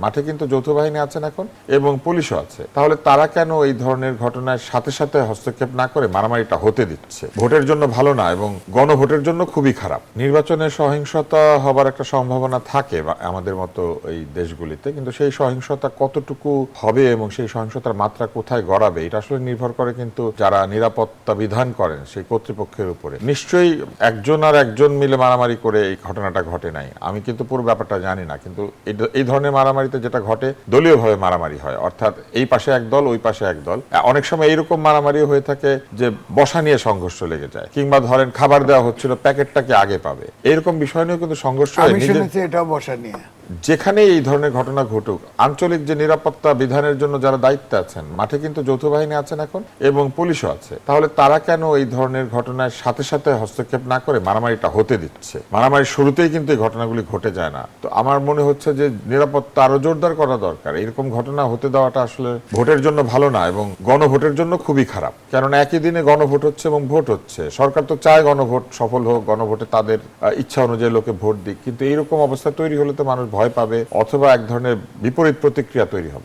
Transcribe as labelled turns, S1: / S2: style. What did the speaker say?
S1: মাঠে কিন্তু যৌথ বাহিনী আছেন এখন এবং পুলিশও আছে। তাহলে তারা কেন এই ধরনের ঘটনার সাথে সাথে হস্তক্ষেপ না করে মারামারিটা হতে দিচ্ছে? ভোটের জন্য ভালো না এবং গণভোটের জন্য খুবই খারাপ। নির্বাচনে সহিংসতা হবার একটা সম্ভাবনা থাকে আমাদের মতো এই দেশগুলিতে, কিন্তু সেই সহিংসতা কতটুকু হবে এবং সেই সহিংসতার মাত্রা কোথায় গড়াবে এটা আসলে নির্ভর করে কিন্তু যারা নিরাপত্তা বিধান করেন সেই কর্তৃপক্ষের উপরে। নিশ্চয়ই একজন আর একজন মিলে মারামারি করে এই ঘটনাটা ঘটে নাই, আমি কিন্তু পুরো ব্যাপারটা জানি না, কিন্তু এই ধরনের মারামারি যেটা ঘটে দলীয়ভাবে মারামারি হয়, অর্থাৎ এই পাশে এক দল ওই পাশে এক দল। অনেক সময় এইরকম মারামারি হয়ে থাকে যে বসা নিয়ে সংঘর্ষ লেগে যায়, কিংবা ধরেন খাবার দেওয়া হচ্ছিল প্যাকেটটাকে আগে পাবে, এরকম বিষয় নিয়ে কিন্তু সংঘর্ষ হয়।
S2: আমি শুনেছি এটাও বসা নিয়ে।
S1: যেখানে এই ধরনের ঘটনা ঘটুক, আঞ্চলিক যে নিরাপত্তা বিধানের জন্য যারা দায়িত্বে আছেন, মাঠে কিন্তু যৌথ বাহিনী আছেন এখন এবং পুলিশও আছে। তাহলে তারা কেন এই ধরনের ঘটনার সাথে সাথে হস্তক্ষেপ না করে মারামারিটা হতে দিচ্ছে? মারামারির শুরুতেই কিন্তু এই ঘটনাগুলি ঘটে যায় না। তো আমার মনে হচ্ছে যে নিরাপত্তা আরো জোরদার করা দরকার। এরকম ঘটনা হতে দেওয়াটা আসলে ভোটের জন্য ভালো না এবং গণভোটের জন্য খুবই খারাপ। কারণ একই দিনে গণভোট হচ্ছে এবং ভোট হচ্ছে। সরকার তো চায় গণভোট সফল হোক, গণভোটে তাদের ইচ্ছা অনুযায়ী লোকে ভোট দিক, কিন্তু এইরকম অবস্থা তৈরি হলে তো মানুষ ভয় পাবে অথবা এক ধরনের বিপরীত প্রতিক্রিয়া তৈরি হবে।